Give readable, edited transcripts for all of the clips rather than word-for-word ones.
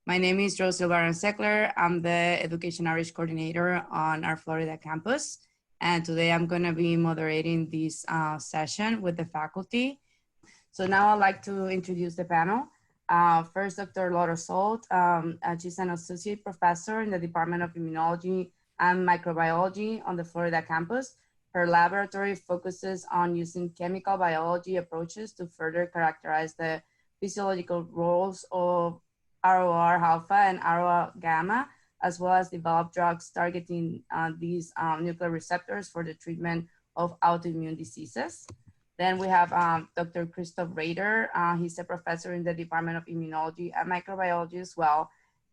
My name is Rosa Baron-Seckler. I'm the Education Outreach Coordinator on our Florida campus. And today I'm going to be moderating this session with the faculty. So now I'd like to introduce the panel. First, Dr. Laura Solt. She's an associate professor in the Department of Immunology and Microbiology on the Florida campus. Her laboratory focuses on using chemical biology approaches to further characterize the physiological roles of ROR alpha and ROR gamma, as well as develop drugs targeting these nuclear receptors for the treatment of autoimmune diseases. Then we have Dr. Christoph Rader. He's a professor in the Department of Immunology and Microbiology as well,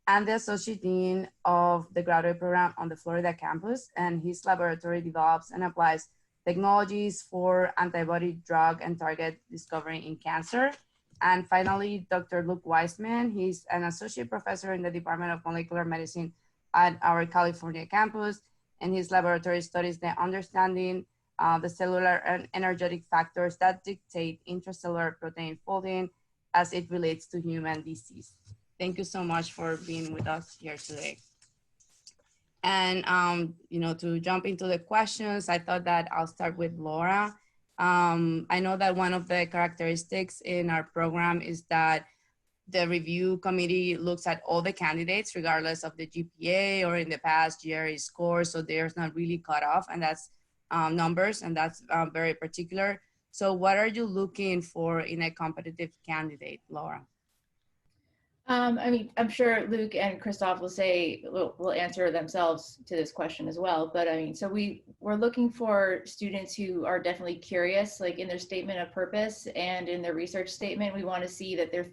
and the Associate Dean of the graduate program on the Florida campus. And his laboratory develops and applies technologies for antibody drug and target discovery in cancer. And finally, Dr. Luke Wiseman. He's an associate professor in the Department of Molecular Medicine at our California campus. And his laboratory studies the understanding the cellular and energetic factors that dictate intracellular protein folding as it relates to human disease. Thank you so much for being with us here today. And, to jump into the questions, I thought that I'll start with Laura. I know that one of the characteristics in our program is that the review committee looks at all the candidates, regardless of the GPA or in the past GRE score. So there's not really cut off, and that's numbers, and that's very particular. So what are you looking for in a competitive candidate, Laura? I'm sure Luke and Christoph will answer themselves to this question as well. But so we're looking for students who are definitely curious, like in their statement of purpose and in their research statement. We want to see that they're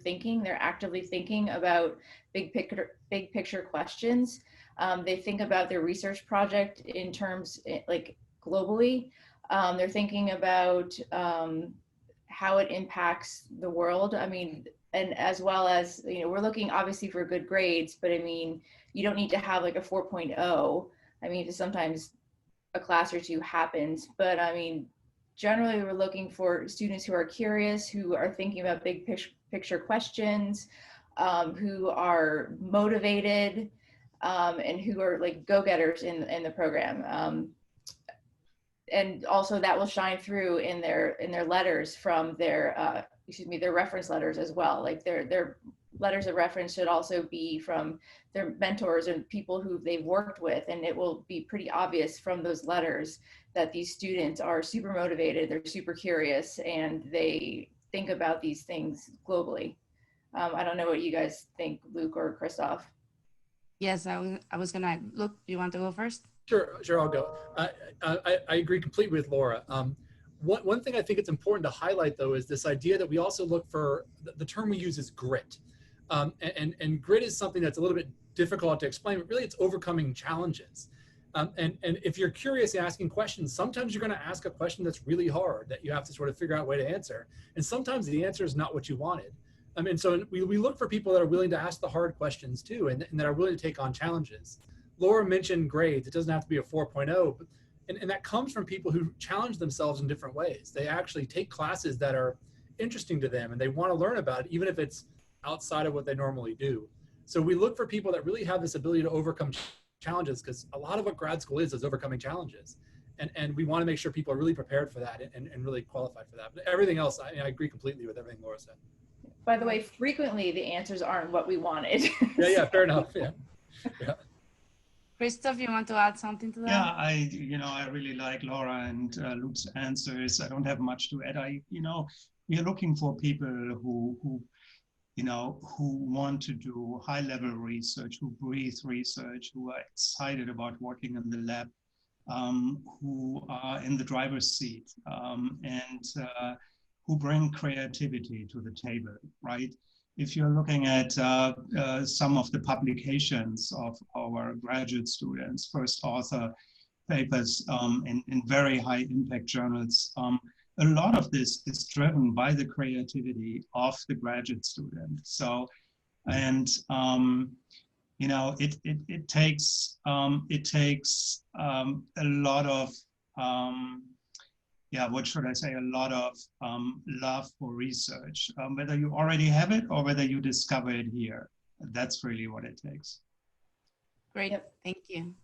actively thinking about big picture questions. They think about their research project in terms like globally. They're thinking about how it impacts the world. And as well as, we're looking obviously for good grades, but you don't need to have like a 4.0. Sometimes a class or two happens, but generally we're looking for students who are curious, who are thinking about big picture questions, who are motivated, and who are like go-getters in the program. And also that will shine through in their letters from their reference letters as well. Like their letters of reference should also be from their mentors and people who they've worked with, and it will be pretty obvious from those letters that these students are super motivated, they're super curious, and they think about these things globally. I don't know what you guys think, Luke or Christoph. Yes, I was gonna, Luke, do you want to go first? Sure, I'll go. I agree completely with Laura. One thing I think it's important to highlight, though, is this idea that we also look for, the term we use is grit. And grit is something that's a little bit difficult to explain, but really it's overcoming challenges. And if you're curious and asking questions, sometimes you're going to ask a question that's really hard that you have to sort of figure out a way to answer. And sometimes the answer is not what you wanted. So we look for people that are willing to ask the hard questions too, and that are willing to take on challenges. Laura mentioned grades. It doesn't have to be a 4.0, but and that comes from people who challenge themselves in different ways. They actually take classes that are interesting to them and they want to learn about it, even if it's outside of what they normally do. So we look for people that really have this ability to overcome challenges, because a lot of what grad school is overcoming challenges. And we want to make sure people are really prepared for that and really qualified for that. But everything else, I agree completely with everything Laura said. By the way, frequently the answers aren't what we wanted. Yeah, fair enough. Yeah. Christoph, you want to add something to that? Yeah, I really like Laura and Luke's answers. I don't have much to add. We are looking for people who want to do high-level research, who breathe research, who are excited about working in the lab, who are in the driver's seat, and who bring creativity to the table, right? If you're looking at some of the publications of our graduate students, first author papers in very high impact journals, a lot of this is driven by the creativity of the graduate student. So, and it takes a lot of what should I say, a lot of love for research, whether you already have it or whether you discover it here. that's really what it takes. Great, thank you.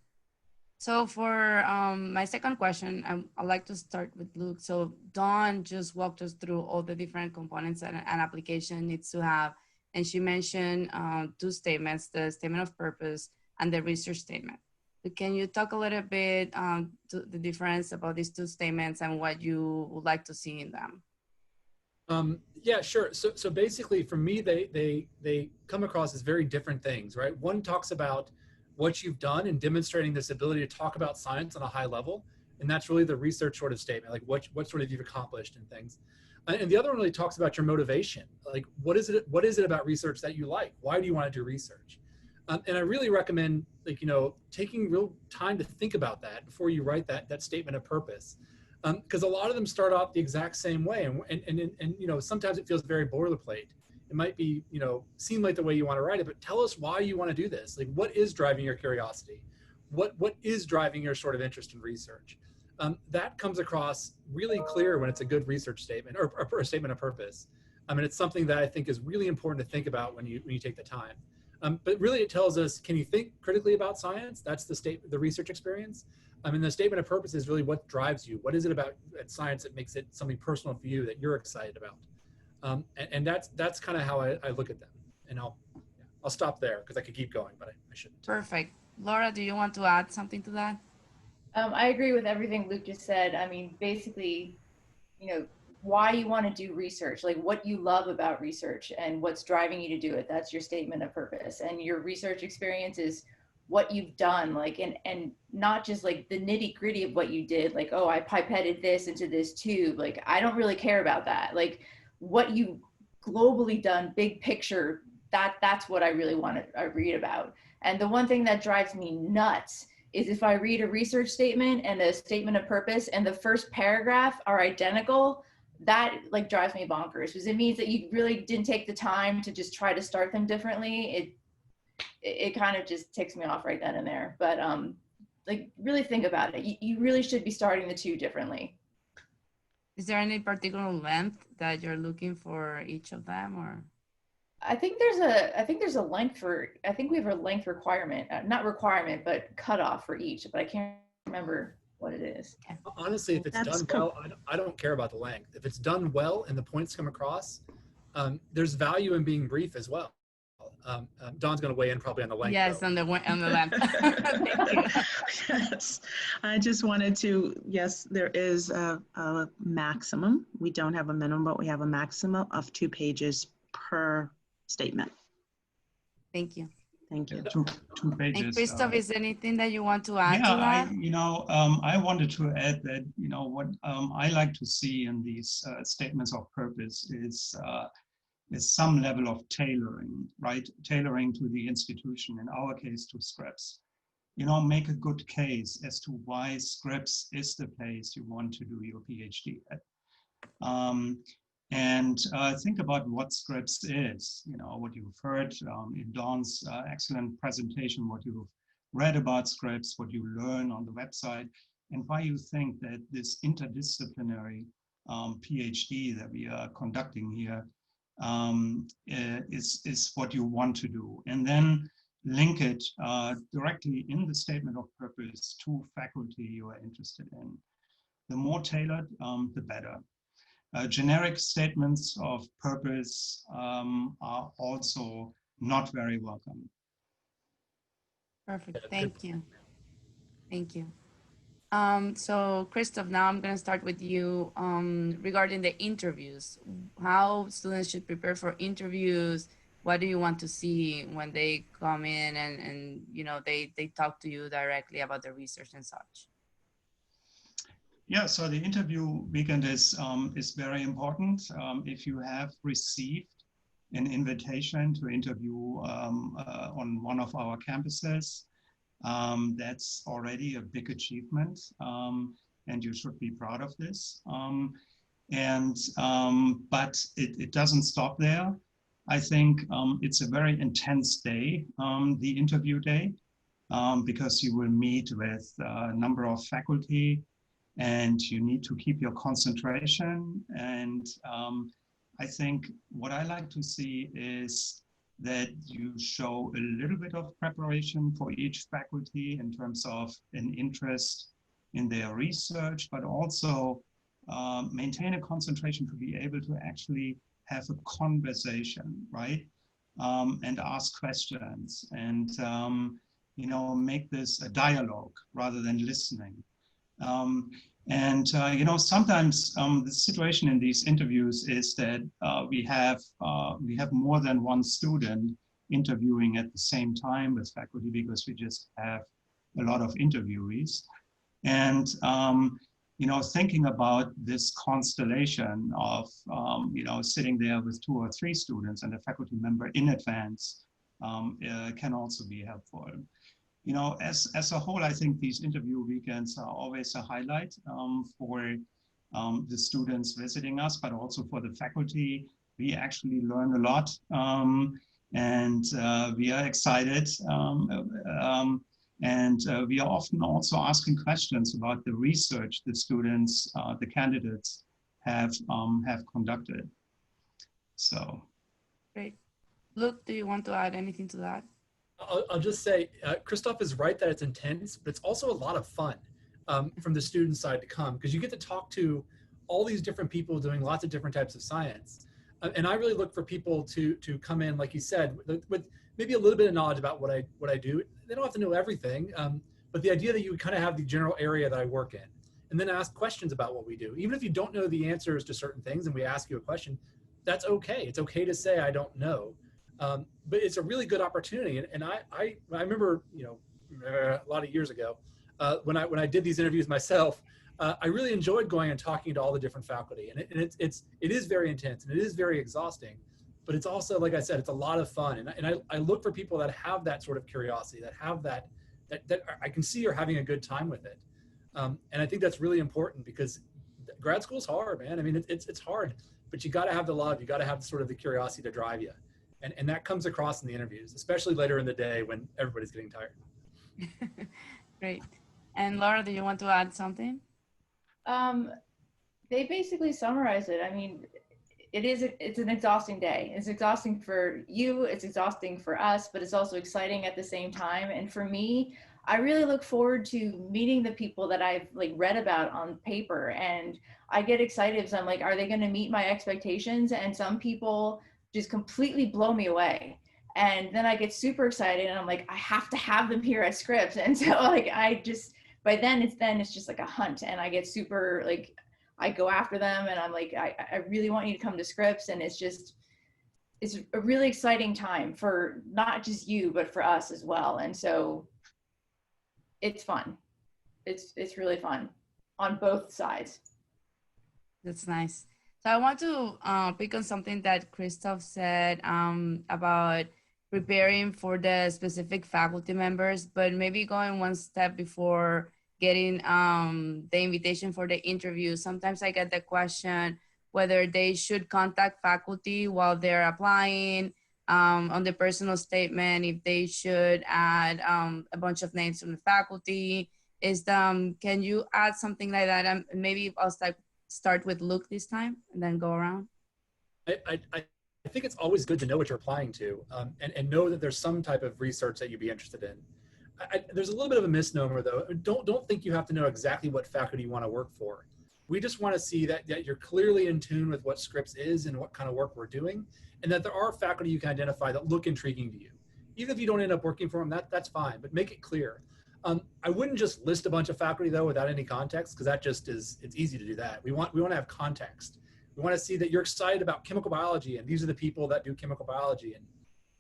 So for my second question, I'd like to start with Luke. So Dawn just walked us through all the different components an application needs to have. And she mentioned two statements, the statement of purpose and the research statement. But can you talk a little bit to the difference about these two statements and what you would like to see in them? Yeah, sure. So basically for me, they come across as very different things, right? One talks about what you've done in demonstrating this ability to talk about science on a high level. And that's really the research sort of statement, like what sort of you've accomplished and things. And the other one really talks about your motivation. Like, what is it about research that you like? Why do you want to do research? And I really recommend, like, taking real time to think about that before you write that statement of purpose. Because a lot of them start off the exact same way. And sometimes it feels very boilerplate. It might be, seem like the way you want to write it, but tell us why you want to do this. Like, what is driving your curiosity? What is driving your sort of interest in research? That comes across really clear when it's a good research statement or a statement of purpose. I mean, it's something that I think is really important to think about when you take the time. But really, it tells us, can you think critically about science? That's the research experience. I mean, the statement of purpose is really what drives you. What is it about science that makes it something personal for you that you're excited about? And that's kind of how I look at them. And I'll stop there because I could keep going, but I shouldn't. Perfect. Laura, do you want to add something to that? I agree with everything Luke just said. I mean, basically, why you want to do research, like what you love about research and what's driving you to do it. That's your statement of purpose. And your research experience is what you've done, like, and not just like the nitty gritty of what you did. Like, oh, I pipetted this into this tube. Like, I don't really care about that. Like, what you globally done, big picture, that's what I really want to read about. And the one thing that drives me nuts is if I read a research statement and a statement of purpose and the first paragraph are identical, that like drives me bonkers, because it means that you really didn't take the time to just try to start them differently. It kind of just ticks me off right then and there. But like, really think about it. You really should be starting the two differently. Is there any particular length that you're looking for each of them, or? I think there's a length for, I think we have a length requirement, not requirement, but cutoff for each, but I can't remember what it is. Honestly, if it's done well, I don't care about the length. If it's done well and the points come across, there's value in being brief as well. Dawn's going to weigh in probably on the length. Yes, on the length. Thank you. Yes, I just wanted to, yes, there is a maximum. We don't have a minimum, but we have a maximum of 2 pages per statement. Thank you. Thank you. Two pages. And Christoph, is there anything that you want to add to that? I wanted to add that, what I like to see in these statements of purpose is some level of tailoring, right? Tailoring to the institution, in our case, to Scripps. Make a good case as to why Scripps is the place you want to do your PhD at. And think about what Scripps is, what you've heard in Dawn's excellent presentation, what you've read about Scripps, what you learn on the website, and why you think that this interdisciplinary PhD that we are conducting here is what you want to do. And then link it directly in the statement of purpose to faculty you are interested in. The more tailored, the better. Generic statements of purpose are also not very welcome. Perfect. Thank you. Thank you. So Christoph, now I'm going to start with you regarding the interviews. How students should prepare for interviews? What do you want to see when they come in and they talk to you directly about the research and such? Yeah, so the interview weekend is very important. If you have received an invitation to interview on one of our campuses, that's already a big achievement, and you should be proud of this. But it doesn't stop there. I think it's a very intense day, the interview day, because you will meet with a number of faculty, and you need to keep your concentration. And I think what I like to see is that you show a little bit of preparation for each faculty in terms of an interest in their research, but also maintain a concentration to be able to actually have a conversation, right? And ask questions and, you know, make this a dialogue rather than listening. You know, sometimes the situation in these interviews is that we have more than one student interviewing at the same time with faculty because we just have a lot of interviewees. And you know, thinking about this constellation of you know, sitting there with 2 or 3 students and a faculty member in advance can also be helpful. You know, as a whole, I think these interview weekends are always a highlight for the students visiting us, but also for the faculty. We actually learn a lot, and we are excited. We are often also asking questions about the research the students, the candidates have conducted. So. Great. Luke, do you want to add anything to that? I'll just say, Christoph is right that it's intense, but it's also a lot of fun from the student side to come, because you get to talk to all these different people doing lots of different types of science. And I really look for people to come in, like you said, with maybe a little bit of knowledge about what I do. They don't have to know everything, but the idea that you kind of have the general area that I work in, and then ask questions about what we do. Even if you don't know the answers to certain things and we ask you a question, that's okay. It's okay to say, I don't know. But it's a really good opportunity. And I remember, you know, a lot of years ago, when I did these interviews myself, I really enjoyed going and talking to all the different faculty. And it is very intense and it is very exhausting, but it's also, like I said, it's a lot of fun. And I look for people that have that sort of curiosity, that have that I can see are having a good time with it. And I think that's really important, because grad school is hard, man. I mean, it's hard, but you got to have the love. You got to have sort of the curiosity to drive you. And that comes across in the interviews, especially later in the day when everybody's getting tired. Great. And Laura, do you want to add something? They basically summarize it. I mean, it's an exhausting day. It's exhausting for you, it's exhausting for us, but it's also exciting at the same time. And for me, I really look forward to meeting the people that I've like read about on paper. And I get excited because I'm like, are they going to meet my expectations? And some people just completely blow me away. And then I get super excited and I'm like, I have to have them here at Scripps. And so like, by then it's just like a hunt, and I get super like, I go after them and I'm like, I really want you to come to Scripps. And it's a really exciting time for not just you, but for us as well. And so it's fun. It's really fun on both sides. That's nice. So I want to pick on something that Christoph said about preparing for the specific faculty members, but maybe going one step before getting the invitation for the interview. Sometimes I get the question whether they should contact faculty while they're applying on the personal statement, if they should add a bunch of names from the faculty. Can you add something like that? Maybe I'll start with Luke this time and then go around. I think it's always good to know what you're applying to, and know that there's some type of research that you'd be interested in. There's a little bit of a misnomer though. Don't think you have to know exactly what faculty you want to work for. We just want to see that you're clearly in tune with what Scripps is and what kind of work we're doing, and that there are faculty you can identify that look intriguing to you. Even if you don't end up working for them, that's fine, but make it clear. I wouldn't just list a bunch of faculty though without any context, because that just it's easy to do that. We want to have context. We want to see that you're excited about chemical biology, and these are the people that do chemical biology in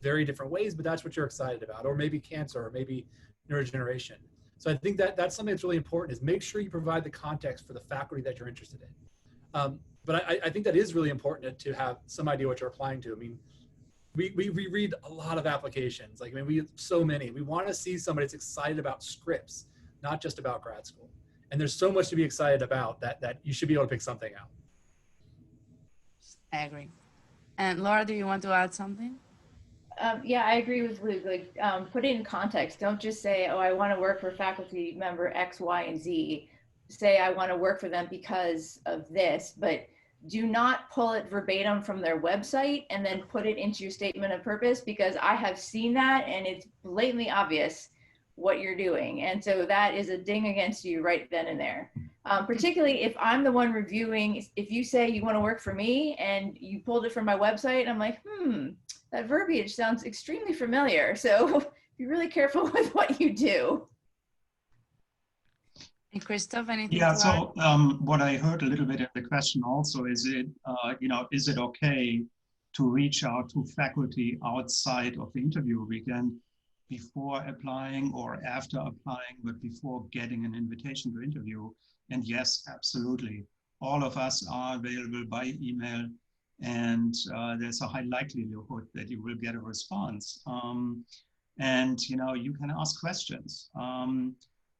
very different ways, but that's what you're excited about, or maybe cancer, or maybe neurodegeneration. So I think that's something that's really important, is make sure you provide the context for the faculty that you're interested in. But I think that is really important to have some idea what you're applying to. I mean, we read a lot of applications. Like, I mean, we have so many. We want to see somebody that's excited about Scripps, not just about grad school. And there's so much to be excited about that you should be able to pick something out. I agree. And Laura, do you want to add something? Yeah, I agree with Luke. Like, put it in context. Don't just say, oh, I want to work for faculty member X, Y, and Z. Say, I want to work for them because of this, but do not pull it verbatim from their website and then put it into your statement of purpose, because I have seen that and it's blatantly obvious what you're doing. And so that is a ding against you right then and there. Particularly if I'm the one reviewing, if you say you want to work for me and you pulled it from my website, I'm like, that verbiage sounds extremely familiar. So be really careful with what you do. And Christoph, anything Yeah, to so what I heard a little bit in the question also is is it okay to reach out to faculty outside of the interview weekend before applying or after applying, but before getting an invitation to interview? And yes, absolutely. All of us are available by email, and there's a high likelihood that you will get a response. And you can ask questions.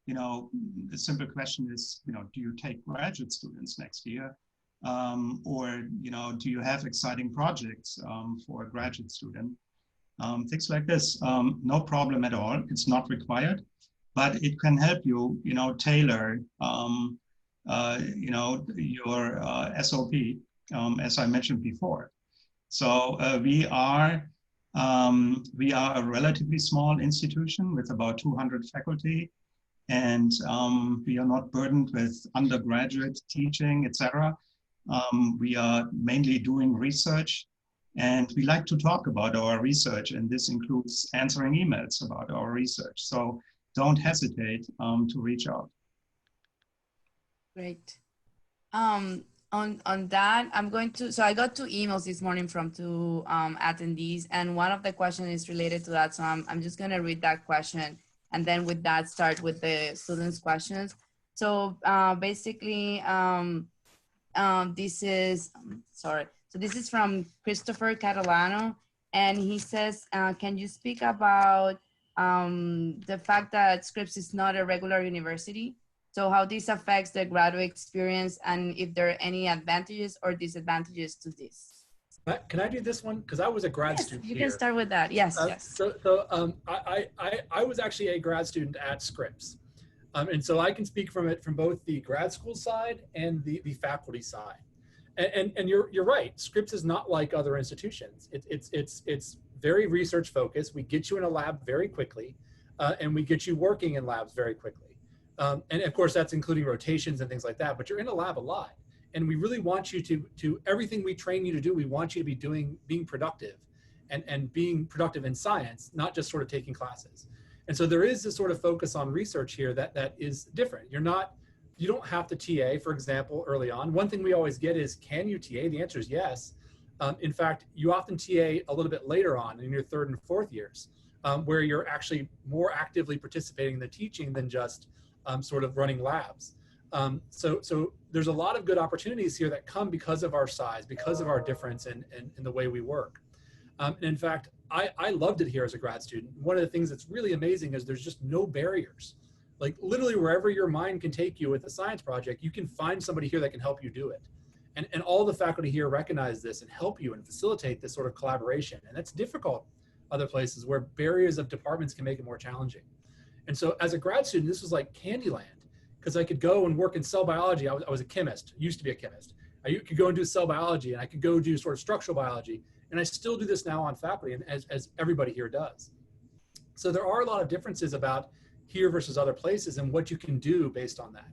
The simple question is, do you take graduate students next year? Or, do you have exciting projects for a graduate student? Things like this, no problem at all. It's not required, but it can help you, tailor, your SOP, as I mentioned before. So we are a relatively small institution with about 200 faculty. And we are not burdened with undergraduate teaching, etc. We are mainly doing research, and we like to talk about our research, and this includes answering emails about our research. So don't hesitate to reach out. Great. On that, so I got 2 emails this morning from 2 attendees, and one of the questions is related to that. So I'm just gonna read that question. And then with that, start with the students' questions. So basically, this is, sorry. So this is from Christopher Catalano. And he says, can you speak about the fact that Scripps is not a regular university? So how this affects the graduate experience, and if there are any advantages or disadvantages to this? Can I do this one? Because I was a grad student You here. can start with that. Yes, yes. I was actually a grad student at Scripps. And so I can speak from both the grad school side and the faculty side. And you're right, Scripps is not like other institutions. It's very research focused. We get you in a lab very quickly, and we get you working in labs very quickly. And of course, that's including rotations and things like that, but you're in a lab a lot. And we really want you to everything we train you to do, we want you to be being productive and being productive in science, not just sort of taking classes. And so there is this sort of focus on research here that is different. You don't have to TA, for example, early on. One thing we always get is, can you TA? The answer is yes. In fact, you often TA a little bit later on in your 3rd and 4th years, where you're actually more actively participating in the teaching than just sort of running labs. So there's a lot of good opportunities here that come because of our size, because of our difference in the way we work. And in fact, I loved it here as a grad student. One of the things that's really amazing is there's just no barriers. Like literally wherever your mind can take you with a science project, you can find somebody here that can help you do it. And all the faculty here recognize this and help you and facilitate this sort of collaboration. And that's difficult other places where barriers of departments can make it more challenging. And so as a grad student, this was like Candyland, because I could go and work in cell biology. I was a chemist, used to be a chemist. I could go and do cell biology, and I could go do sort of structural biology. And I still do this now on faculty, and as everybody here does. So there are a lot of differences about here versus other places and what you can do based on that.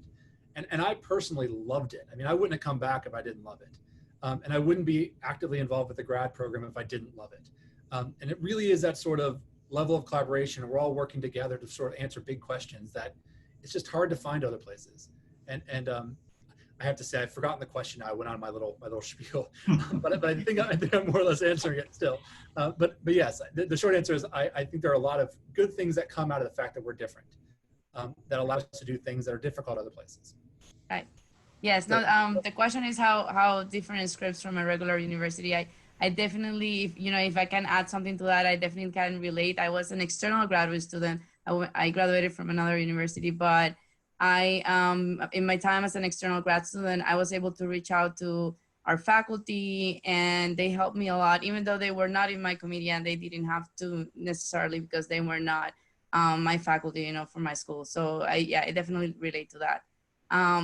And I personally loved it. I mean, I wouldn't have come back if I didn't love it. And I wouldn't be actively involved with the grad program if I didn't love it. And it really is that sort of level of collaboration. We're all working together to sort of answer big questions that it's just hard to find other places. And I have to say, I've forgotten the question. I went on my little spiel, but I think I'm more or less answering it still. But yes, the short answer is I think there are a lot of good things that come out of the fact that we're different, that allow us to do things that are difficult other places. Right. Yes. No. The question is how different is Scripps from a regular university. I definitely, if I can add something to that, I definitely can relate. I was an external graduate student. I graduated from another university, but in my time as an external grad student, I was able to reach out to our faculty, and they helped me a lot, even though they were not in my committee and they didn't have to necessarily because they were not my faculty, for my school. So I definitely relate to that.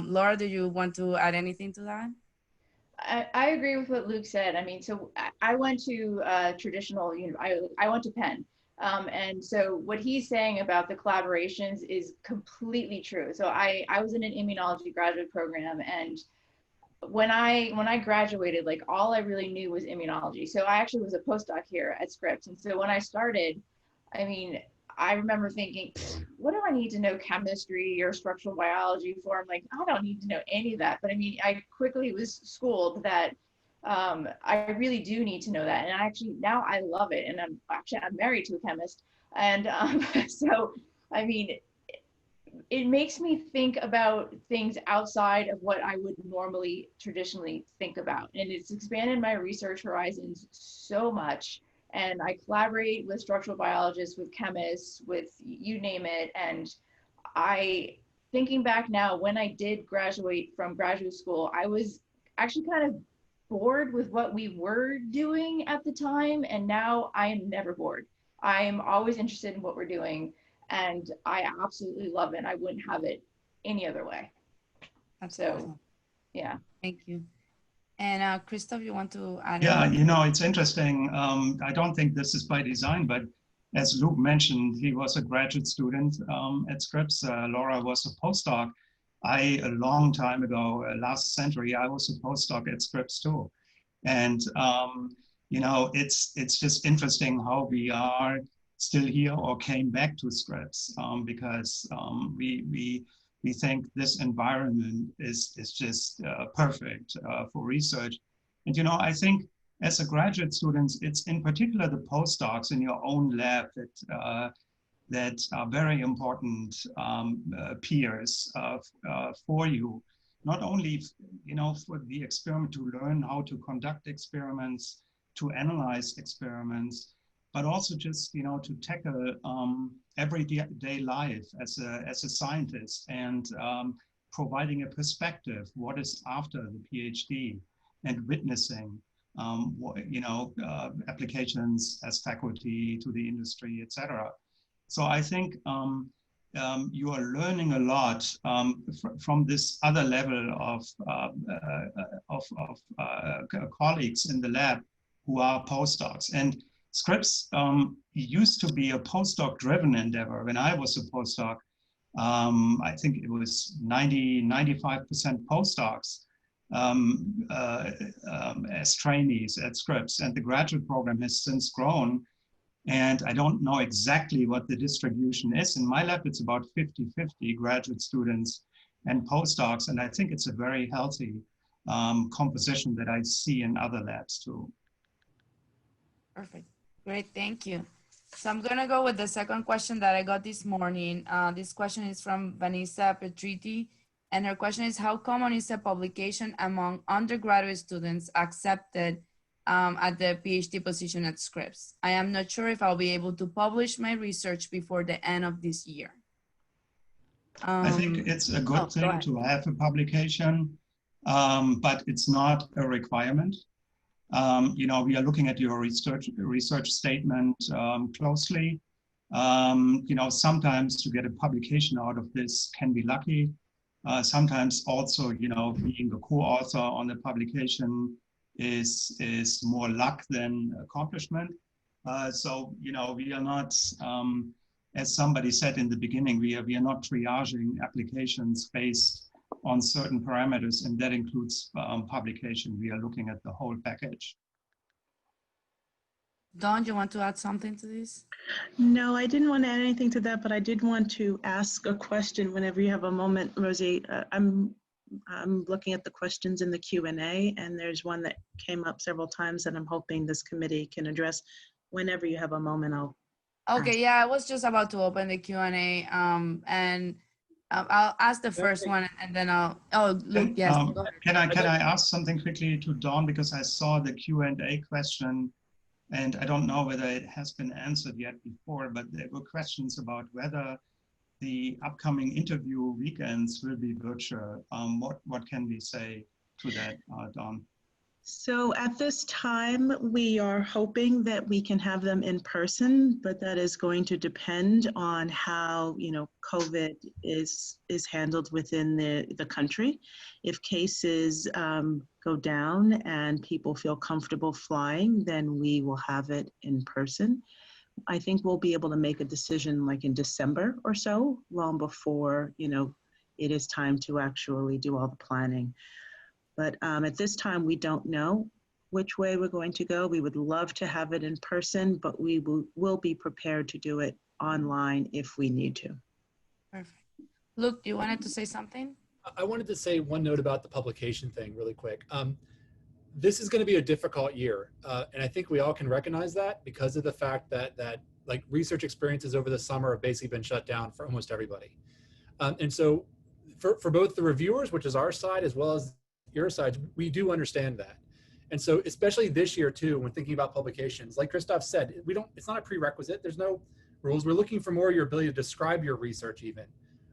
Laura, do you want to add anything to that? I agree with what Luke said. I mean, so I went to traditional, I went to Penn. And so what he's saying about the collaborations is completely true. So I was in an immunology graduate program, and when I graduated, like all I really knew was immunology. So I actually was a postdoc here at Scripps. And so when I started, I mean, I remember thinking, what do I need to know chemistry or structural biology for? I'm like, I don't need to know any of that. But I mean, I quickly was schooled that I really do need to know that. And actually now I love it. And I'm married to a chemist. And so, I mean, it makes me think about things outside of what I would normally traditionally think about. And it's expanded my research horizons so much. And I collaborate with structural biologists, with chemists, with you name it. And thinking back now, when I did graduate from graduate school, I was actually kind of bored with what we were doing at the time. And now I am never bored. I am always interested in what we're doing. And I absolutely love it. I wouldn't have it any other way. Absolutely. So, yeah. Thank you. And Christoph, you want to add? Yeah, anything? it's interesting. I don't think this is by design, but as Luke mentioned, he was a graduate student at Scripps. Laura was a postdoc. A long time ago, last century, I was a postdoc at Scripps too. And, it's just interesting how we are still here or came back to Scripps because we think this environment is just perfect for research. And I think as a graduate student, it's in particular the postdocs in your own lab that are very important peers for you. Not only for the experiment to learn how to conduct experiments, to analyze experiments, but also just to tackle everyday life as a scientist and providing a perspective. What is after the PhD, and witnessing applications as faculty to the industry, etc. So I think you are learning a lot from this other level of colleagues in the lab who are postdocs. And Scripps used to be a postdoc-driven endeavor. When I was a postdoc, I think it was 95% postdocs as trainees at Scripps, and the graduate program has since grown. And I don't know exactly what the distribution is. In my lab, it's about 50-50 graduate students and postdocs. And I think it's a very healthy composition that I see in other labs too. Perfect. Great. Thank you. So I'm going to go with the second question that I got this morning. This question is from Vanessa Petriti. And her question is, how common is a publication among undergraduate students accepted at the PhD position at Scripps? I am not sure if I'll be able to publish my research before the end of this year. I think it's a good thing to have a publication, but it's not a requirement. We are looking at your research statement closely. Sometimes to get a publication out of this can be lucky. Sometimes also, being a co-author on a publication is more luck than accomplishment. So, we are not, as somebody said in the beginning, we are not triaging applications based on certain parameters, and that includes publication. We are looking at the whole package. Dawn, you want to add something to this? No, I didn't want to add anything to that, but I did want to ask a question whenever you have a moment, Rosie. I'm looking at the questions in the Q&A, and there's one that came up several times that I'm hoping this committee can address. Whenever you have a moment, I'll Okay, ask. yeah, I was just about to open the Q&A, and I'll ask the first one, and then Luke, yes. Can I ask something quickly to Dawn, because I saw the Q&A question, and I don't know whether it has been answered yet before, but there were questions about whether the upcoming interview weekends will be virtual. What can we say to that, Dawn? So at this time, we are hoping that we can have them in person, but that is going to depend on how, COVID is handled within the country. If cases go down and people feel comfortable flying, then we will have it in person. I think we'll be able to make a decision like in December or so, long before, it is time to actually do all the planning. But at this time, we don't know which way we're going to go. We would love to have it in person, but we will be prepared to do it online if we need to. Perfect. Luke, you wanted to say something? I wanted to say one note about the publication thing really quick. This is going to be a difficult year, and I think we all can recognize that because of the fact that like research experiences over the summer have basically been shut down for almost everybody. And so for both the reviewers, which is our side, as well as your sides, we do understand that. And so especially this year too, when thinking about publications, like Christoph said, it's not a prerequisite. There's no rules. We're looking for more your ability to describe your research even.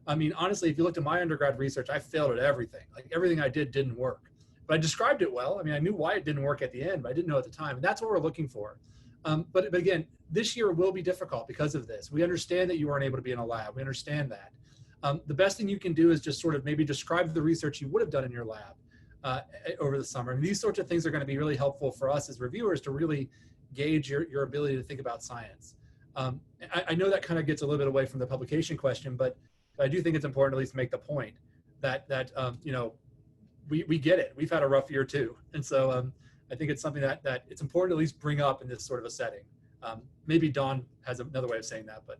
I mean, honestly, if you looked at my undergrad research, I failed at everything. Like everything I did didn't work. But I described it well. I mean, I knew why it didn't work at the end, but I didn't know at the time. And that's what we're looking for. But again, this year will be difficult because of this. We understand that you weren't able to be in a lab. We understand that. The best thing you can do is just sort of maybe describe the research you would have done in your lab over the summer. And these sorts of things are going to be really helpful for us as reviewers to really gauge your ability to think about science. I know that kind of gets a little bit away from the publication question, but I do think it's important to at least make the point that we get it. We've had a rough year too. And so I think it's something that it's important to at least bring up in this sort of a setting. Maybe Dawn has another way of saying that, but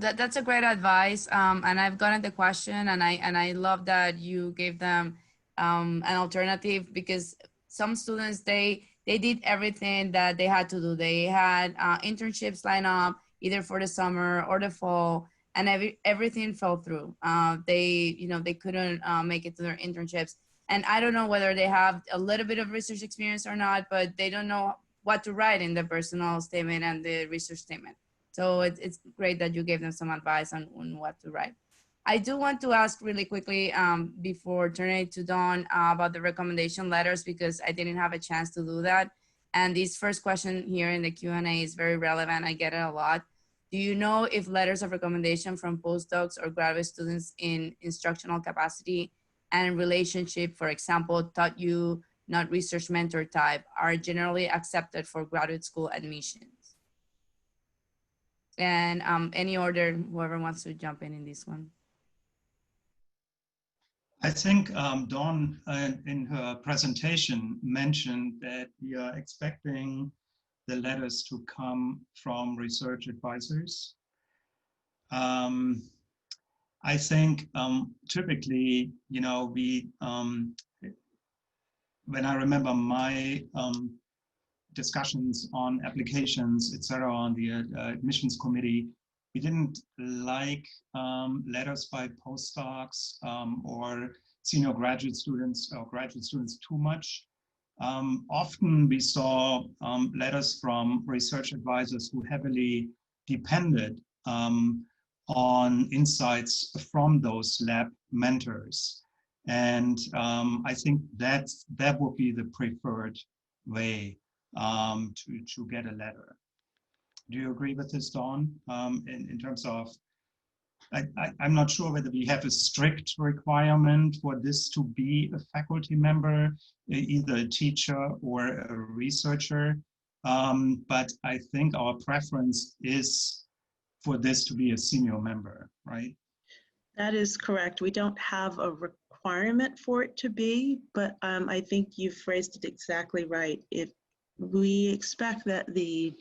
that's a great advice. And I've gotten the question, and I love that you gave them an alternative, because some students, they did everything that they had to do. They had internships lined up either for the summer or the fall, and everything fell through. They couldn't make it to their internships. And I don't know whether they have a little bit of research experience or not, but they don't know what to write in the personal statement and the research statement. So it's great that you gave them some advice on what to write. I do want to ask really quickly before turning it to Dawn about the recommendation letters, because I didn't have a chance to do that. And this first question here in the Q&A is very relevant. I get it a lot. Do you know if letters of recommendation from postdocs or graduate students in instructional capacity and relationship, for example, taught you, not research mentor type, are generally accepted for graduate school admissions? And any order, whoever wants to jump in this one. I think Dawn in her presentation mentioned that we are expecting the letters to come from research advisors. I think typically, when I remember my discussions on applications, etc., on the admissions committee, we didn't like letters by postdocs or senior graduate students or graduate students too much. Often we saw letters from research advisors who heavily depended on insights from those lab mentors. And I think that would be the preferred way to get a letter. Do you agree with this, Dawn? In terms of, I'm not sure whether we have a strict requirement for this to be a faculty member, either a teacher or a researcher. But I think our preference is for this to be a senior member, right? That is correct. We don't have a requirement for it to be, but I think you've phrased it exactly right. If we expect that the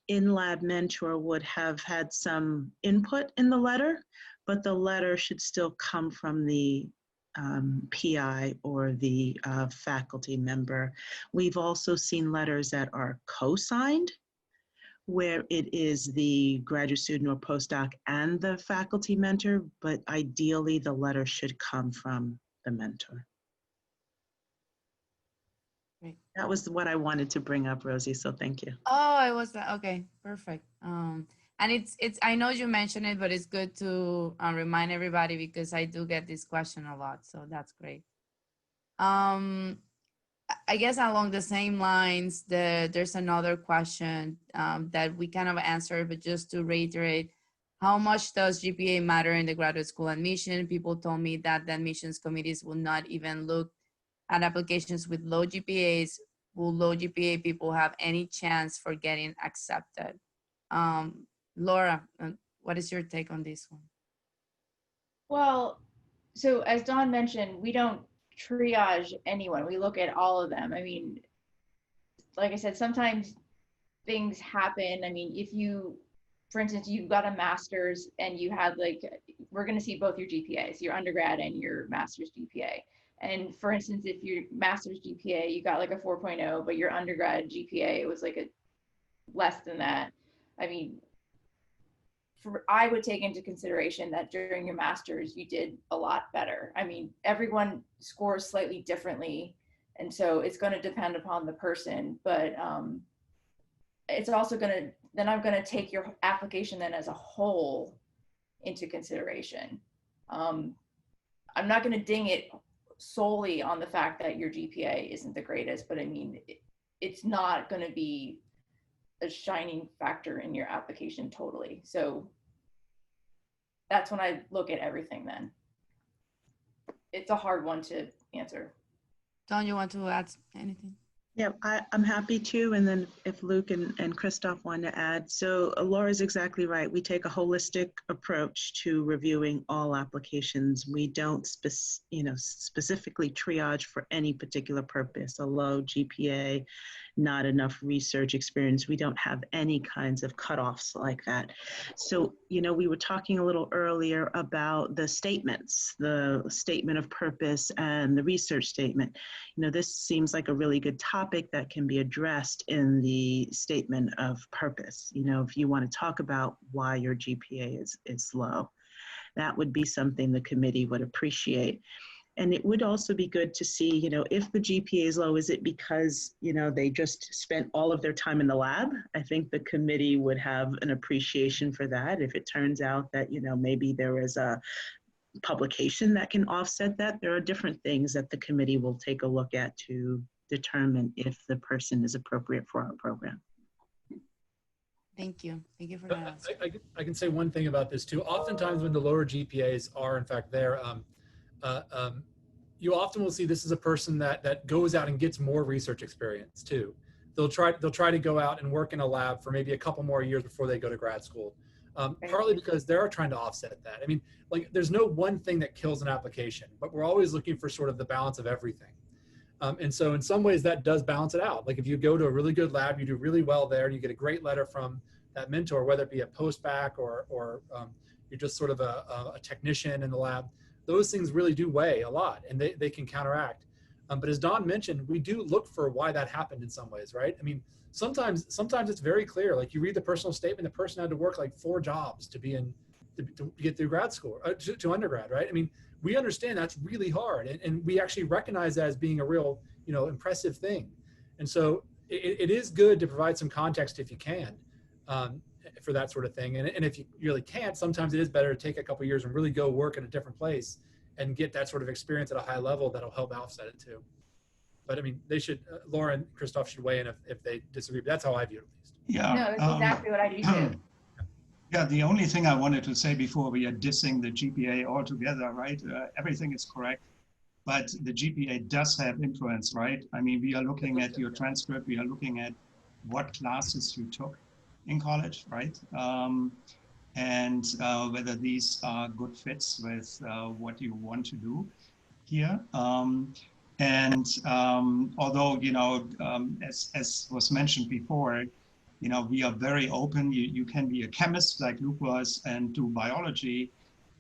in-lab mentor would have had some input in the letter, but the letter should still come from the PI or the faculty member. We've also seen letters that are co-signed, where it is the graduate student or postdoc and the faculty mentor, but ideally the letter should come from the mentor. Great. That was what I wanted to bring up, Rosie, so thank you. Oh, it was that. Okay, perfect. And it's I know you mentioned it, but it's good to remind everybody, because I do get this question a lot, so that's great. I guess along the same lines, there's another question that we kind of answered, but just to reiterate, how much does GPA matter in the graduate school admission? People told me that the admissions committees will not even look at applications with low GPAs. Will low GPA people have any chance for getting accepted? Laura, what is your take on this one? Well, so as Dawn mentioned, we don't triage anyone. We look at all of them. I mean, like I said, sometimes things happen. I mean, if you, for instance, you've got a master's and you had like, we're going to see both your GPAs, your undergrad and your master's GPA. And for instance, if your master's GPA, you got like a 4.0, but your undergrad GPA was like a less than that. I mean, I would take into consideration that during your master's, you did a lot better. I mean, everyone scores slightly differently. And so it's going to depend upon the person, but it's also going to, then I'm going to take your application then as a whole into consideration. I'm not going to ding it solely on the fact that your GPA isn't the greatest, but I mean, it's not going to be a shining factor in your application totally. So that's when I look at everything then. It's a hard one to answer. Don, you want to add anything? Yeah, I'm happy to, and then if Luke and Christoph want to add. So Laura's exactly right. We take a holistic approach to reviewing all applications. We don't specifically triage for any particular purpose, a low GPA, not enough research experience. We don't have any kinds of cutoffs like that. So, we were talking a little earlier about the statements, the statement of purpose and the research statement. This seems like a really good topic that can be addressed in the statement of purpose. If you want to talk about why your GPA is low, that would be something the committee would appreciate. And it would also be good to see, if the GPA is low, is it because, they just spent all of their time in the lab? I think the committee would have an appreciation for that. If it turns out that, maybe there is a publication that can offset that, there are different things that the committee will take a look at to determine if the person is appropriate for our program. Thank you. Thank you for that. I can say one thing about this too. Oftentimes when the lower GPAs are in fact there, you often will see this is a person that goes out and gets more research experience too. They'll try to go out and work in a lab for maybe a couple more years before they go to grad school. Partly because they're trying to offset that. I mean, like there's no one thing that kills an application, but we're always looking for sort of the balance of everything. And so in some ways that does balance it out. Like if you go to a really good lab, you do really well there and you get a great letter from that mentor, whether it be a post-bac or you're just sort of a technician in the lab, those things really do weigh a lot and they can counteract. But as Don mentioned, we do look for why that happened in some ways, right? I mean, sometimes it's very clear. Like you read the personal statement, the person had to work like 4 jobs to get through grad school, to undergrad, right? I mean, we understand that's really hard, and we actually recognize that as being a real, impressive thing. And so it is good to provide some context if you can, for that sort of thing. And if you really can't, sometimes it is better to take a couple of years and really go work in a different place and get that sort of experience at a high level that'll help offset it too. But I mean, they should, Laura and Christoph should weigh in if they disagree, but that's how I view it at least. Yeah. No, that's exactly what I do too. Yeah, the only thing I wanted to say before we are dissing the GPA altogether, right? Everything is correct, but the GPA does have influence, right? I mean, we are looking at your transcript, we are looking at what classes you took in college, right? And whether these are good fits with what you want to do here. Although, as was mentioned before, we are very open. You can be a chemist like Luke was and do biology.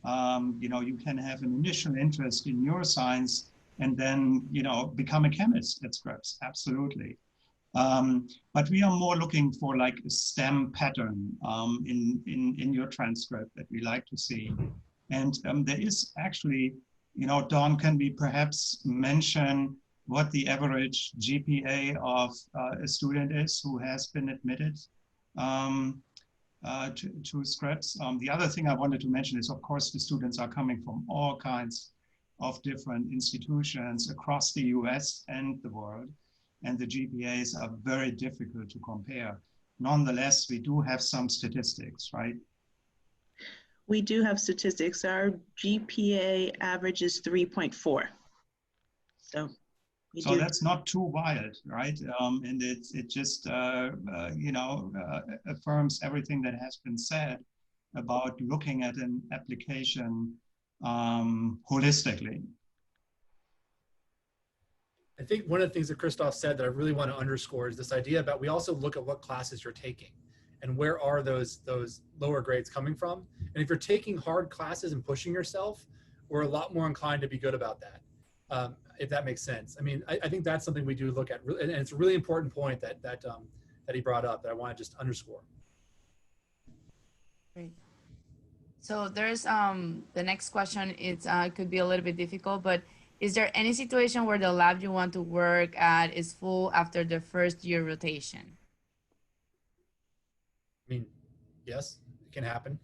You can have an initial interest in neuroscience and then, become a chemist at Scripps, absolutely. But we are more looking for like a STEM pattern in your transcript that we like to see. And there is actually, Dawn, can we perhaps mention what the average GPA of a student is who has been admitted to Scripps? The other thing I wanted to mention is, of course, the students are coming from all kinds of different institutions across the US and the world. and the GPAs are very difficult to compare. Nonetheless, we do have some statistics, right? We do have statistics. Our GPA average is 3.4. So that's not too wild, right? And it just, affirms everything that has been said about looking at an application holistically. I think one of the things that Christoph said that I really want to underscore is this idea about we also look at what classes you're taking and where are those lower grades coming from. And if you're taking hard classes and pushing yourself, we're a lot more inclined to be good about that, if that makes sense. I mean, I think that's something we do look at, and it's a really important point that he brought up that I want to just underscore. Great. So there's the next question. It's could be a little bit difficult, but is there any situation where the lab you want to work at is full after the first year rotation? I mean, yes, it can happen.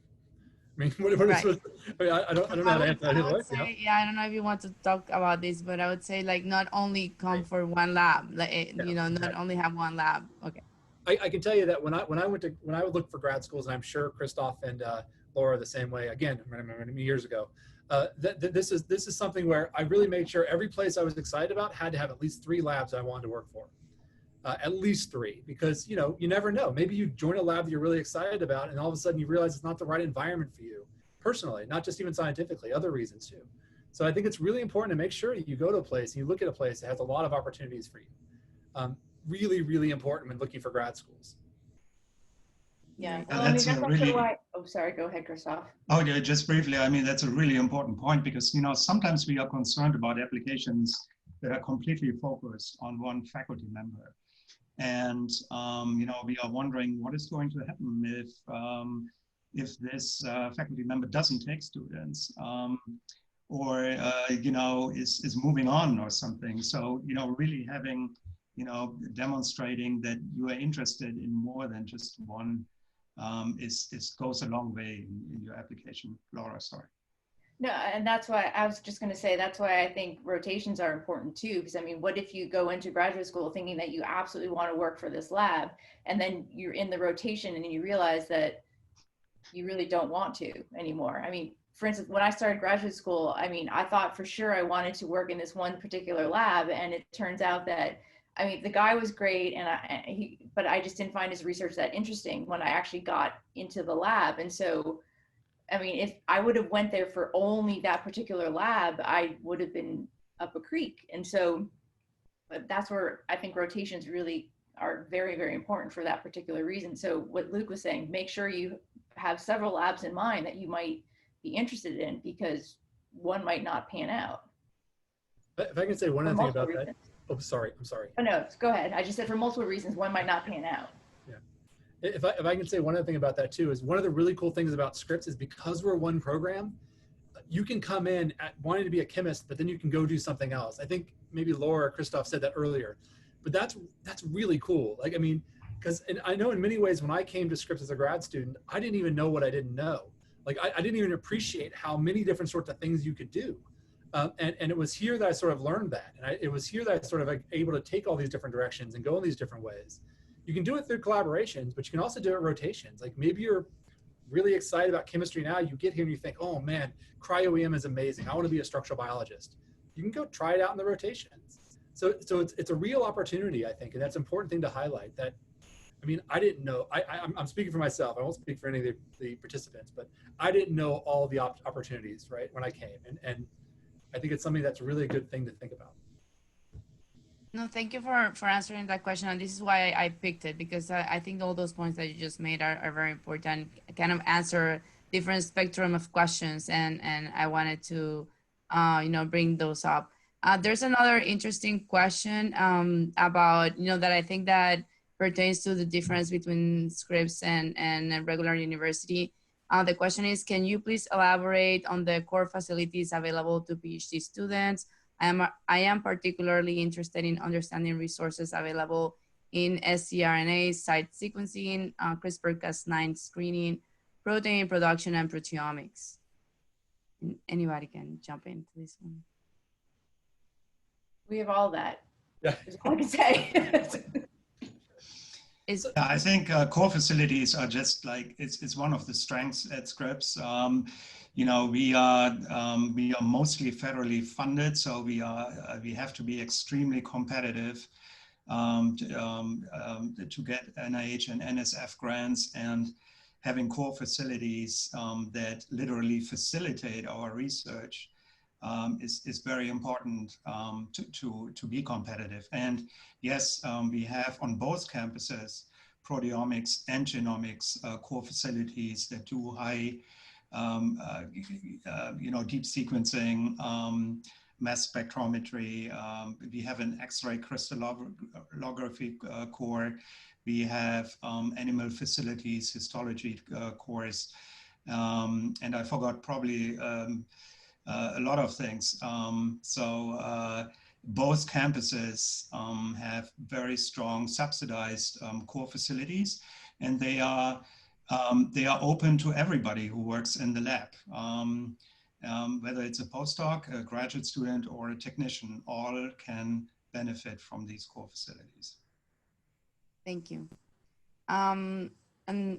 I mean, what Right. is, I don't know how to answer that. I would say, yeah, I don't know if you want to talk about this, but I would say like not only come for one lab, like not only have one lab. Okay. I can tell you that when I would look for grad schools, and I'm sure Christoph and Laura the same way. Again, many years ago, this is something where I really made sure every place I was excited about had to have at least 3 labs I wanted to work for. At least 3, because you never know. Maybe you join a lab that you're really excited about, and all of a sudden you realize it's not the right environment for you personally, not just even scientifically, other reasons too. So I think it's really important to make sure you go to a place and you look at a place that has a lot of opportunities for you. Really, really important when looking for grad schools. Yeah, And well, I mean, that's that's a also really, why, oh, sorry, go ahead, Christoph. oh yeah, just briefly, I mean, that's a really important point because, sometimes we are concerned about applications that are completely focused on one faculty member. And, we are wondering what is going to happen if this faculty member doesn't take students or, is moving on or something. So, really having, demonstrating that you are interested in more than just one goes a long way in your application. Laura, sorry. No, and that's why I was just going to say, that's why I think rotations are important too. Because I mean, what if you go into graduate school thinking that you absolutely want to work for this lab, and then you're in the rotation and you realize that you really don't want to anymore? I mean, for instance, when I started graduate school, I mean, I thought for sure I wanted to work in this one particular lab, and it turns out that, I mean, the guy was great, but I just didn't find his research that interesting when I actually got into the lab. And so, I mean, if I would have went there for only that particular lab, I would have been up a creek. And so, but that's where I think rotations really are very, very important for that particular reason. So what Luke was saying, make sure you have several labs in mind that you might be interested in, because one might not pan out. If I can say one other thing about that. Oh, sorry. I'm sorry. Oh, no, go ahead. I just said for multiple reasons, one might not pan out. Yeah. If I can say one other thing about that too, is one of the really cool things about Scripps is because we're one program, you can come in wanting to be a chemist, but then you can go do something else. I think maybe Laura or Christoph said that earlier, but that's really cool. Like, I mean, because I know in many ways when I came to Scripps as a grad student, I didn't even know what I didn't know. Like I didn't even appreciate how many different sorts of things you could do. And it was here that I sort of learned that. And it was here that I sort of able to take all these different directions and go in these different ways. You can do it through collaborations, but you can also do it rotations. Like maybe you're really excited about chemistry now, you get here and you think, oh man, cryo-EM is amazing. I want to be a structural biologist. You can go try it out in the rotations. So it's a real opportunity, I think. And that's an important thing to highlight that, I mean, I didn't know, I'm speaking for myself. I won't speak for any of the participants, but I didn't know all the opportunities, right, when I came. And I think it's something that's really a good thing to think about. No, thank you for answering that question. And this is why I picked it, because I think all those points that you just made are very important, kind of answer different spectrum of questions. And I wanted to, bring those up. There's another interesting question about, that I think that pertains to the difference between Scripps and a regular university. The question is, can you please elaborate on the core facilities available to PhD students? I am particularly interested in understanding resources available in scRNA, site sequencing, CRISPR-Cas9 screening, protein production, and proteomics. Anybody can jump into this one. We have all that. Yeah. Is all I can say. Yeah, I think core facilities are just like, it's one of the strengths at Scripps. You know, we are mostly federally funded, so we have to be extremely competitive to get NIH and NSF grants, and having core facilities that literally facilitate our research is very important to be competitive. And yes, we have on both campuses proteomics and genomics core facilities that do high, you know, deep sequencing, mass spectrometry. We have an X-ray crystallography core. We have animal facilities, histology cores, and I forgot probably a lot of things. Both campuses have very strong subsidized core facilities, and they are open to everybody who works in the lab. Whether it's a postdoc, a graduate student, or a technician, all can benefit from these core facilities. Thank you. And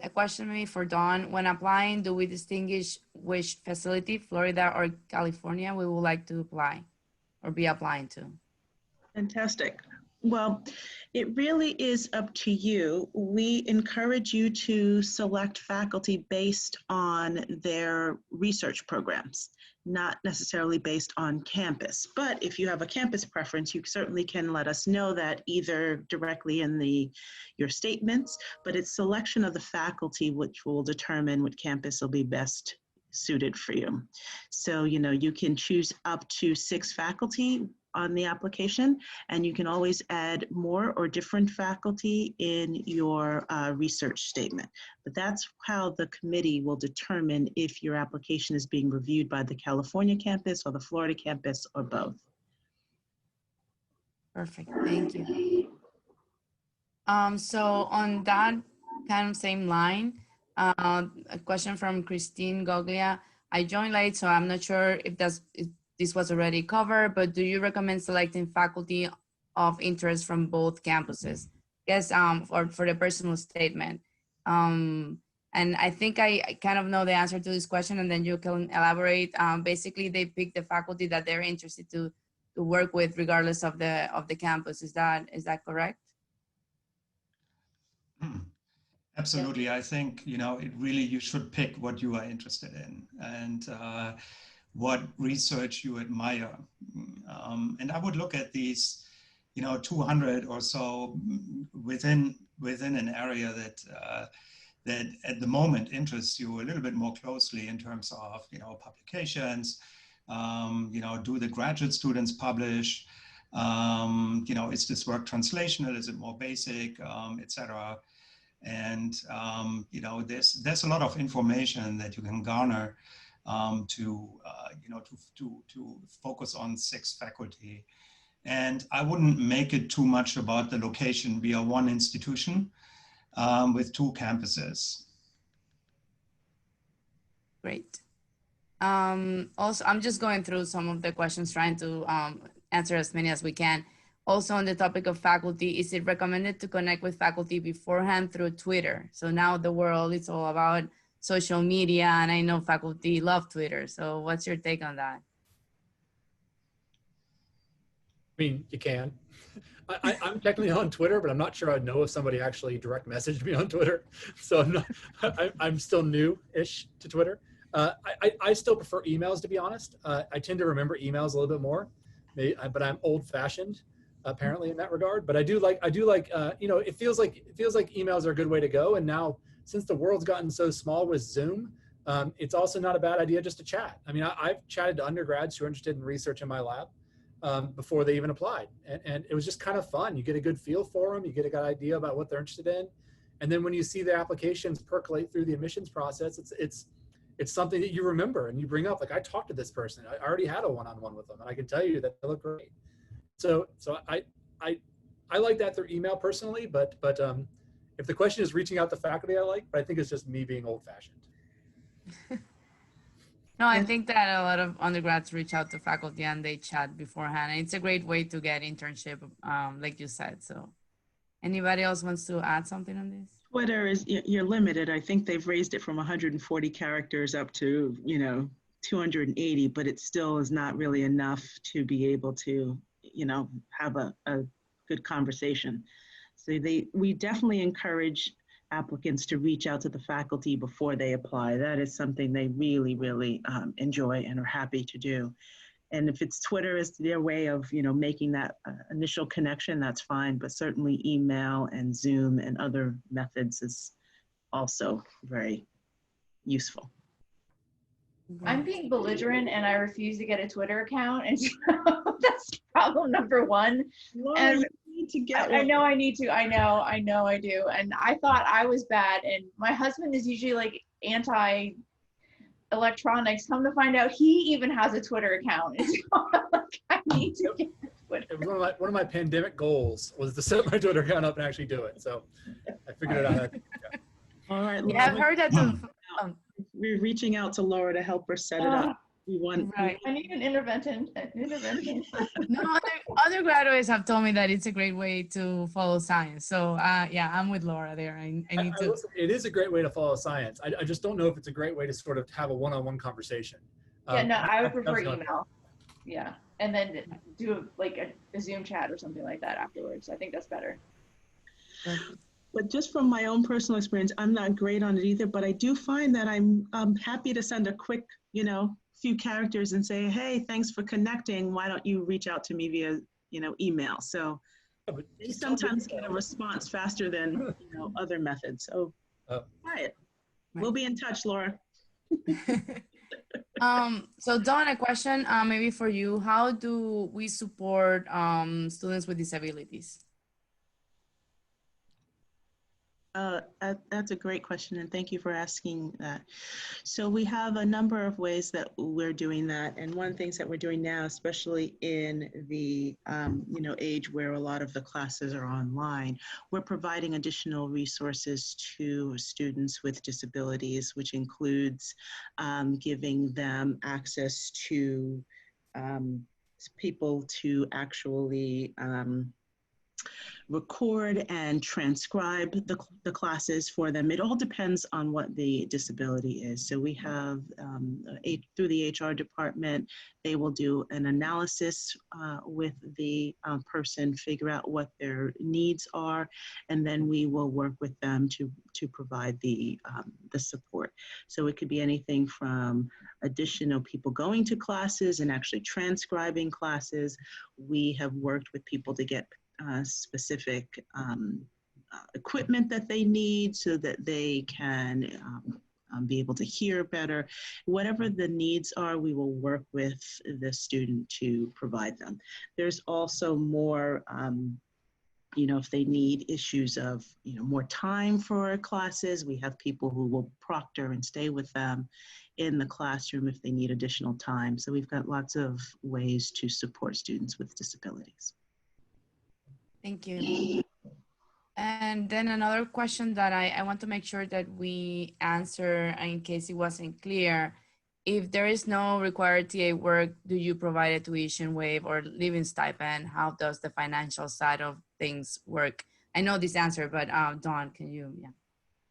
a question maybe for Dawn. When applying, do we distinguish which facility, Florida or California, we would like to apply or be applying to? Fantastic. Well, it really is up to you. We encourage you to select faculty based on their research programs, not necessarily based on campus. But if you have a campus preference, you certainly can let us know that either directly in your statements, but it's selection of the faculty which will determine what campus will be best suited for you. So, you know, you can choose up to 6 faculty on the application, and you can always add more or different faculty in your research statement. But that's how the committee will determine if your application is being reviewed by the California campus or the Florida campus or both. Perfect, thank you. So on that kind of same line, a question from Christine Goglia. I joined late, so I'm not sure if this was already covered, but do you recommend selecting faculty of interest from both campuses? Yes, for the personal statement. And I think I kind of know the answer to this question, and then you can elaborate. Basically, they pick the faculty that they're interested to work with, regardless of the campus. Is that correct? Absolutely. Yeah. I think, you know, you should pick what you are interested in and what research you admire. And I would look at these, you know, 200 or so within an area that at the moment interests you a little bit more closely in terms of, you know, publications, you know, do the graduate students publish, you know, is this work translational, is it more basic, etc. And, you know, there's a lot of information that you can garner you know, to focus on 6 faculty. And I wouldn't make it too much about the location. We are one institution with 2 campuses. Great. Also, I'm just going through some of the questions, trying to answer as many as we can. Also on the topic of faculty, is it recommended to connect with faculty beforehand through Twitter? So now the world is all about social media, and I know faculty love Twitter. So what's your take on that? I mean, you can. I'm technically on Twitter, but I'm not sure I'd know if somebody actually direct messaged me on Twitter. So I'm still new-ish to Twitter. I still prefer emails, to be honest. I tend to remember emails a little bit more, but I'm old-fashioned apparently in that regard. But I do like you know, it feels like emails are a good way to go. And now, since the world's gotten so small with Zoom, it's also not a bad idea just to chat. I mean, I've chatted to undergrads who are interested in research in my lab before they even applied. And it was just kind of fun. You get a good feel for them. You get a good idea about what they're interested in. And then when you see the applications percolate through the admissions process, it's something that you remember and you bring up. Like, I talked to this person. I already had a one-on-one with them, and I can tell you that they look great. So I like that through email personally, but if the question is reaching out to faculty, but I think it's just me being old-fashioned. No, I think that a lot of undergrads reach out to faculty and they chat beforehand. And it's a great way to get internship, like you said. So anybody else wants to add something on this? Twitter is, you're limited. I think they've raised it from 140 characters up to, 280, but it still is not really enough to be able to, have a good conversation. So we definitely encourage applicants to reach out to the faculty before they apply. That is something they really, really enjoy and are happy to do. And if it's Twitter is their way of, making that initial connection, that's fine. But certainly email and Zoom and other methods is also very useful. I'm being belligerent and I refuse to get a Twitter account. And so that's problem number one. Laura, And you need to get I know I need to. I know I do. And I thought I was bad. And my husband is usually like anti-electronics. Come to find out, he even has a Twitter account. And so like, I need to get Twitter. It was one of my pandemic goals was to set my Twitter account up and actually do it. So I figured it out. Yeah. All right. Yeah, I've heard that too. We're reaching out to Laura to help her set it up. We want. Right. I need an intervention. No, other graduates have told me that it's a great way to follow science. So yeah, I'm with Laura there. I need to. It is a great way to follow science. I just don't know if it's a great way to sort of have a one-on-one conversation. Yeah, no, I would prefer email. Yeah, and then do like a Zoom chat or something like that afterwards. I think that's better. But just from my own personal experience, I'm not great on it either, but I do find that I'm happy to send a quick, few characters and say, hey, thanks for connecting. Why don't you reach out to me via, email? So they sometimes get a response faster than, other methods. So try it. We'll be in touch, Laura. So Dawn, a question maybe for you. How do we support students with disabilities? That's a great question, and thank you for asking that. So we have a number of ways that we're doing that, and one of the things that we're doing now, especially in the age where a lot of the classes are online, we're providing additional resources to students with disabilities, which includes giving them access to people to actually record and transcribe the classes for them. It all depends on what the disability is. So we have, through the HR department, they will do an analysis with the person, figure out what their needs are, and then we will work with them to provide the support. So it could be anything from additional people going to classes and actually transcribing classes. We have worked with people to get specific equipment that they need so that they can be able to hear better. Whatever the needs are, we will work with the student to provide them. There's also more, if they need issues of, more time for classes, we have people who will proctor and stay with them in the classroom if they need additional time. So we've got lots of ways to support students with disabilities. Thank you. And then another question that I want to make sure that we answer in case it wasn't clear. If there is no required TA work, do you provide a tuition waive or living stipend? How does the financial side of things work? I know this answer, but Dawn, can you, yeah.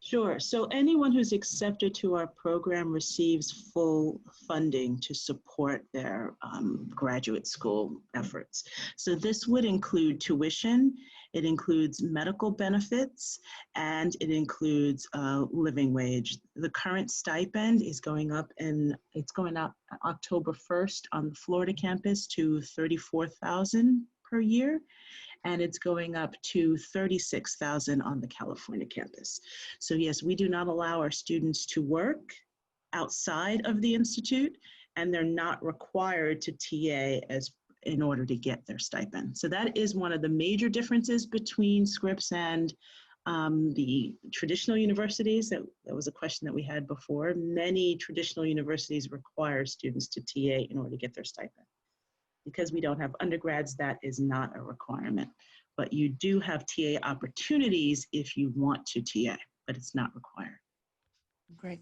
Sure. So anyone who's accepted to our program receives full funding to support their graduate school efforts. So this would include tuition, it includes medical benefits, and it includes living wage. The current stipend is going up, and it's going up October 1st on the Florida campus to $34,000 per year. And it's going up to $36,000 on the California campus. So yes, we do not allow our students to work outside of the institute, and they're not required to TA in order to get their stipend. So that is one of the major differences between Scripps and the traditional universities. That was a question that we had before. Many traditional universities require students to TA in order to get their stipend. Because we don't have undergrads, that is not a requirement. But you do have TA opportunities if you want to TA, but it's not required. Great.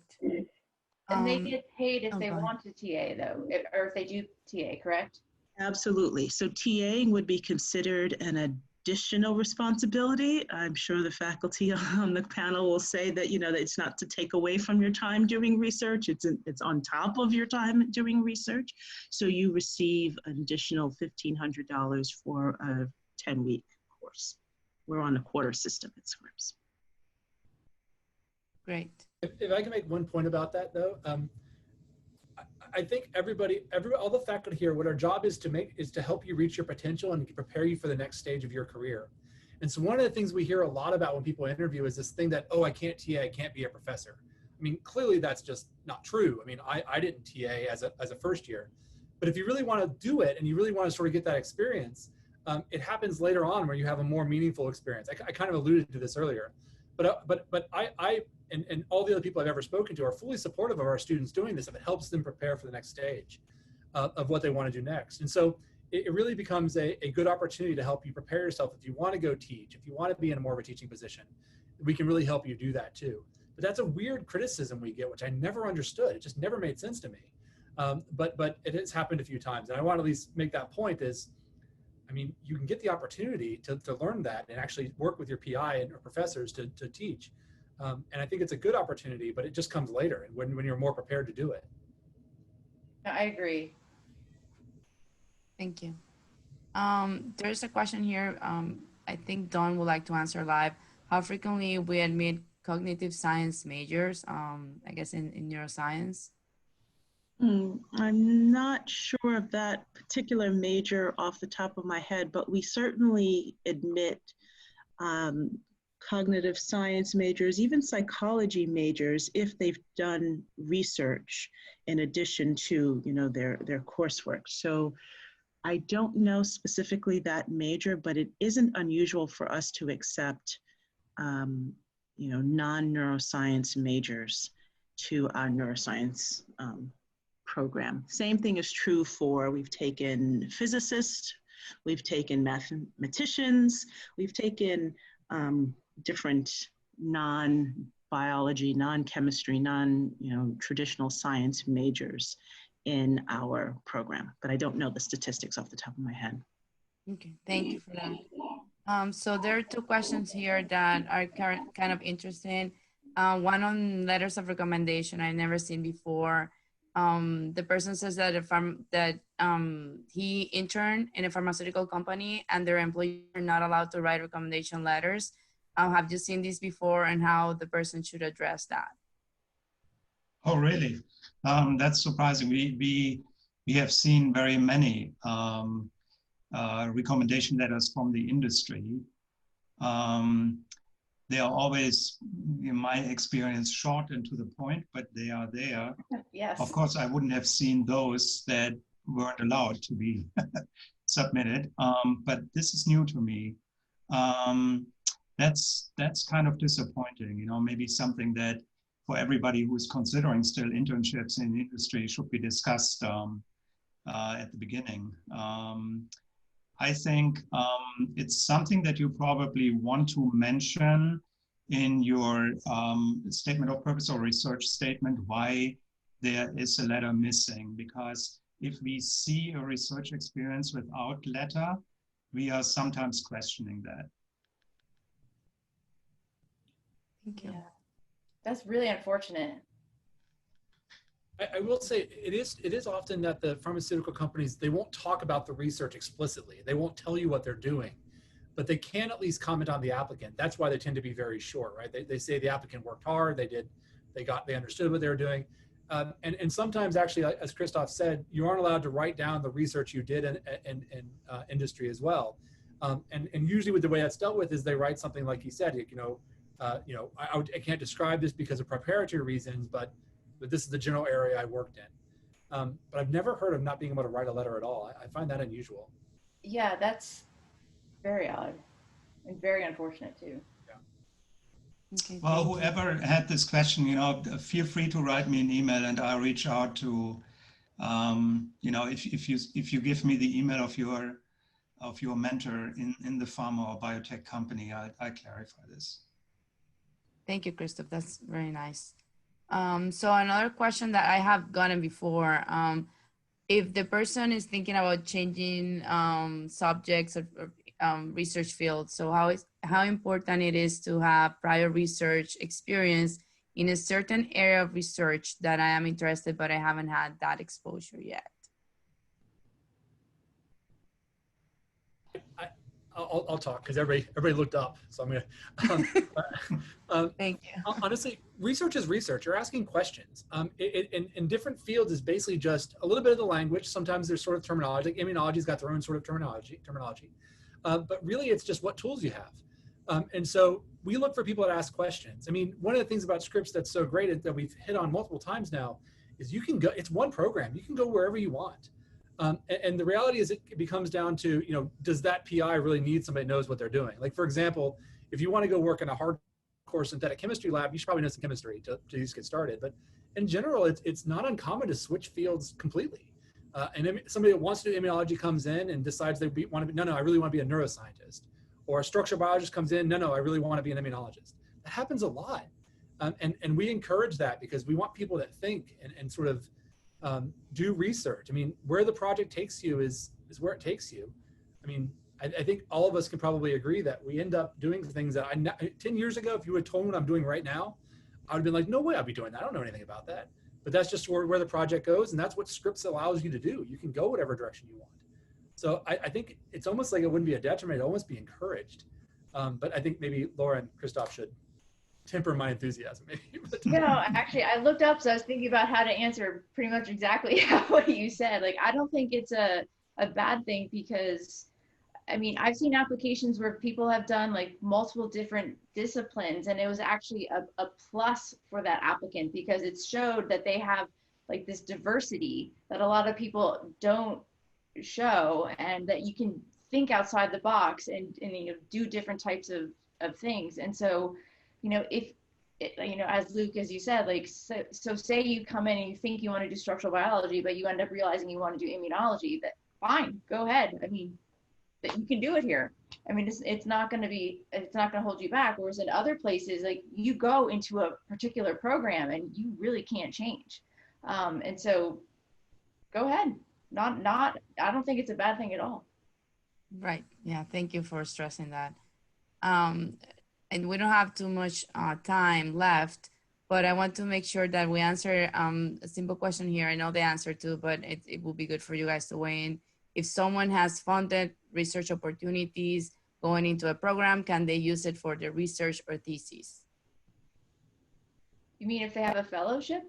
And they get paid if oh, they go ahead. want to TA though, or if they do TA, correct? Absolutely. So TAing would be considered an additional responsibility. I'm sure the faculty on the panel will say that, that it's not to take away from your time doing research. It's on top of your time doing research. So you receive an additional $1,500 for a 10-week course. We're on a quarter system at Scripps. Great. If I can make one point about that though, I think all the faculty here, what our job is to help you reach your potential and prepare you for the next stage of your career. And so one of the things we hear a lot about when people interview is this thing that, oh, I can't TA, I can't be a professor. I mean, clearly that's just not true. I mean, I didn't TA as a first year, but if you really want to do it and you really want to sort of get that experience, it happens later on where you have a more meaningful experience. I kind of alluded to this earlier, but I and all the other people I've ever spoken to are fully supportive of our students doing this if it helps them prepare for the next stage of what they want to do next. And so it really becomes a good opportunity to help you prepare yourself. If you want to go teach, if you want to be in a more of a teaching position, we can really help you do that too. But that's a weird criticism we get, which I never understood. It just never made sense to me. But it has happened a few times. And I want to at least make that point is, I mean, you can get the opportunity to learn that and actually work with your PI and or professors to teach. And I think it's a good opportunity, but it just comes later when you're more prepared to do it. I agree. Thank you. There's a question here. I think Dawn would like to answer live. How frequently we admit cognitive science majors, I guess in neuroscience? I'm not sure of that particular major off the top of my head, but we certainly admit cognitive science majors, even psychology majors, if they've done research in addition to, their coursework. So I don't know specifically that major, but it isn't unusual for us to accept, non-neuroscience majors to our neuroscience program. Same thing is true for, we've taken physicists, we've taken mathematicians, we've taken different non-biology, non-chemistry, traditional science majors in our program, but I don't know the statistics off the top of my head. Okay, thank you for that. So there are two questions here that are kind of interesting. One on letters of recommendation I've never seen before. The person says that he interned in a pharmaceutical company and their employees are not allowed to write recommendation letters. Have you seen this before and how the person should address that? Oh, really? That's surprising. We have seen very many recommendation letters from the industry. They are always, in my experience, short and to the point, but they are there. Yes. Of course, I wouldn't have seen those that weren't allowed to be submitted, but this is new to me. That's kind of disappointing, maybe something that for everybody who's considering still internships in industry should be discussed at the beginning. I think it's something that you probably want to mention in your statement of purpose or research statement, why there is a letter missing. Because if we see a research experience without letter, we are sometimes questioning that. Thank you. Yeah, that's really unfortunate. I will say it is often that the pharmaceutical companies, they won't talk about the research explicitly. They won't tell you what they're doing, but they can at least comment on the applicant. That's why they tend to be very short, right? They say the applicant worked hard, they understood what they were doing. And sometimes actually, as Christoph said, you aren't allowed to write down the research you did in industry as well. And usually with the way that's dealt with is they write something like he said, I can't describe this because of preparatory reasons, but this is the general area I worked in. But I've never heard of not being able to write a letter at all. I find that unusual. Yeah, that's very odd and very unfortunate too. Yeah. Okay, Well, whoever had this question, feel free to write me an email and I'll reach out to, if you give me the email of your mentor in the pharma or biotech company, I clarify this. Thank you, Christoph. That's very nice. So another question that I have gotten before, if the person is thinking about changing subjects or research fields, so how important it is to have prior research experience in a certain area of research that I am interested, but I haven't had that exposure yet. I'll talk because everybody looked up, so I'm gonna. Thank you. Honestly, research is research. You're asking questions. In different fields is basically just a little bit of the language. Sometimes there's sort of terminology. Like immunology's got their own sort of terminology. But really, it's just what tools you have. And so we look for people that ask questions. I mean, one of the things about Scripps that's so great that we've hit on multiple times now is you can go. It's one program. You can go wherever you want. And the reality is it becomes down to, does that PI really need somebody that knows what they're doing? Like, for example, if you want to go work in a hardcore synthetic chemistry lab, you should probably know some chemistry to just get started. But in general, it's not uncommon to switch fields completely. And somebody that wants to do immunology comes in and decides they want to be, no, I really want to be a neuroscientist. Or a structural biologist comes in, no, I really want to be an immunologist. That happens a lot. And we encourage that because we want people that think and sort of do research. I mean, where the project takes you is where it takes you. I mean, I think all of us can probably agree that we end up doing things that 10 years ago, if you had told me what I'm doing right now, I would have been like, no way I'd be doing that. I don't know anything about that. But that's just where the project goes. And that's what Scripps allows you to do. You can go whatever direction you want. So I think it's almost like it wouldn't be a detriment. It'd almost be encouraged. But I think maybe Laura and Christoph should temper my enthusiasm. Maybe. No, actually, I looked up, so I was thinking about how to answer pretty much exactly what you said. Like, I don't think it's a bad thing because, I mean, I've seen applications where people have done like multiple different disciplines, and it was actually a plus for that applicant because it showed that they have like this diversity that a lot of people don't show, and that you can think outside the box and do different types of things. And so, if as Luke, as you said, like, so say you come in and you think you want to do structural biology, but you end up realizing you want to do immunology, that fine, go ahead. I mean, that you can do it here. I mean, it's not going to hold you back. Whereas in other places, like, you go into a particular program and you really can't change. And so go ahead. I don't think it's a bad thing at all. Right. Yeah. Thank you for stressing that. And we don't have too much time left, but I want to make sure that we answer a simple question here. I know the answer too, but it will be good for you guys to weigh in. If someone has funded research opportunities going into a program, can they use it for their research or thesis? You mean if they have a fellowship?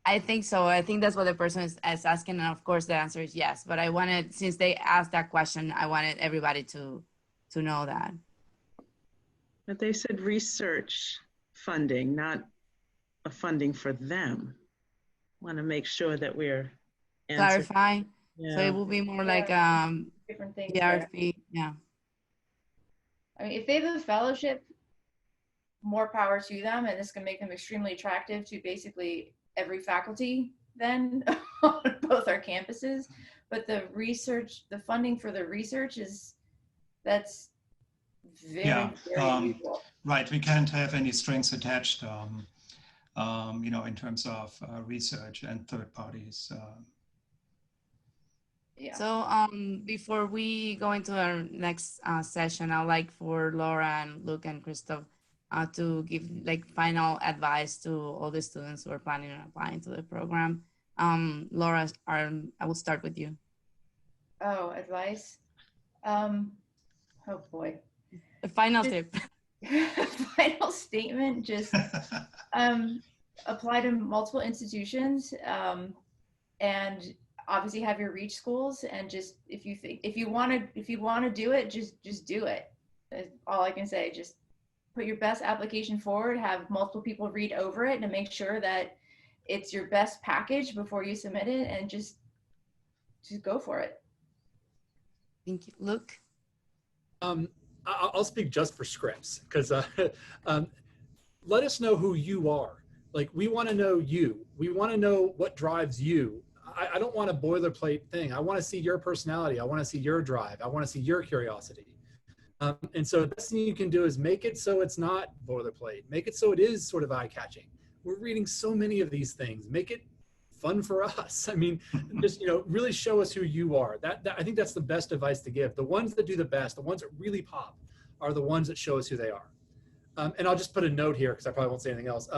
I think so. I think that's what the person is asking. And of course the answer is yes, but I wanted, since they asked that question, I wanted everybody to know that. But they said research funding, not a funding for them. Want to make sure that we're clarifying. Yeah. So it will be more like different things. PRP. Yeah. I mean, if they have a fellowship, more power to them, and this can make them extremely attractive to basically every faculty then on both our campuses. But the research, the funding for the research that's very unusual. Right, we can't have any strings attached, in terms of research and third parties. Yeah. So before we go into our next session, I'd like for Laura and Luke and Christoph to give like final advice to all the students who are planning on applying to the program. Laura, I will start with you. Oh, advice? Oh boy. The final tip. Final statement, just apply to multiple institutions, and obviously have your reach schools, and just if you want to do it, just do it. That's all I can say. Just put your best application forward, have multiple people read over it to make sure that it's your best package before you submit it, and just go for it. Thank you. Luke? I'll speak just for Scripps because let us know who you are. Like, we want to know you. We want to know what drives you. I don't want a boilerplate thing. I want to see your personality. I want to see your drive. I want to see your curiosity. And so the best thing you can do is make it so it's not boilerplate. Make it so it is sort of eye-catching. we're reading so many of these things. Make it fun for us. I mean, just, you know, really show us who you are. That I think that's the best advice to give. The ones that do the best, the ones that really pop, are the ones that show us who they are. And I'll just put a note here because I probably won't say anything else.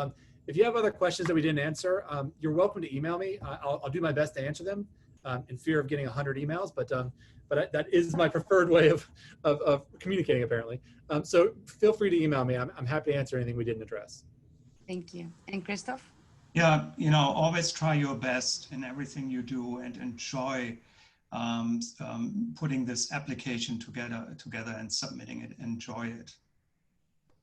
If you have other questions that we didn't answer, you're welcome to email me. I'll do my best to answer them, in fear of getting 100 emails, but that is my preferred way of communicating, apparently. So feel free to email me. I'm happy to answer anything we didn't address. Thank you. And Christoph? Yeah, you know, always try your best in everything you do and enjoy putting this application together and submitting it. Enjoy it.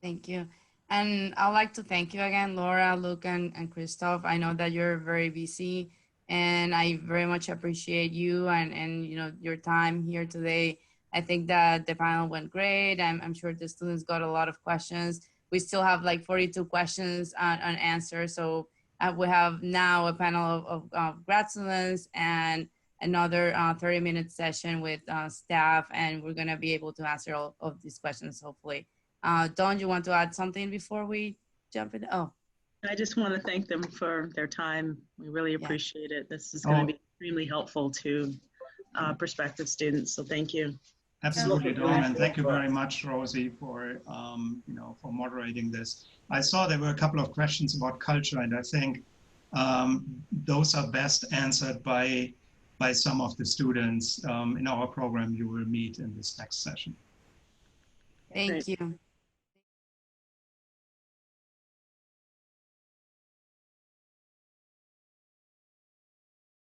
Thank you. And I'd like to thank you again, Laura, Luke, and Christoph. I know that you're very busy, and I very much appreciate you and you know, your time here today. I think that the panel went great. I'm sure the students got a lot of questions. We still have like 42 questions unanswered. So we have now a panel of grad students and another 30-minute session with staff, and we're gonna be able to answer all of these questions, hopefully. Dawn, you want to add something before we jump in? Oh. I just want to thank them for their time. We really appreciate it. This is going to be extremely helpful to prospective students. So thank you. Absolutely, Dawn, and thank you very much, Rosie, for you know, for moderating this. I saw there were a couple of questions about culture, and I think those are best answered by some of the students in our program you will meet in this next session. Thank you.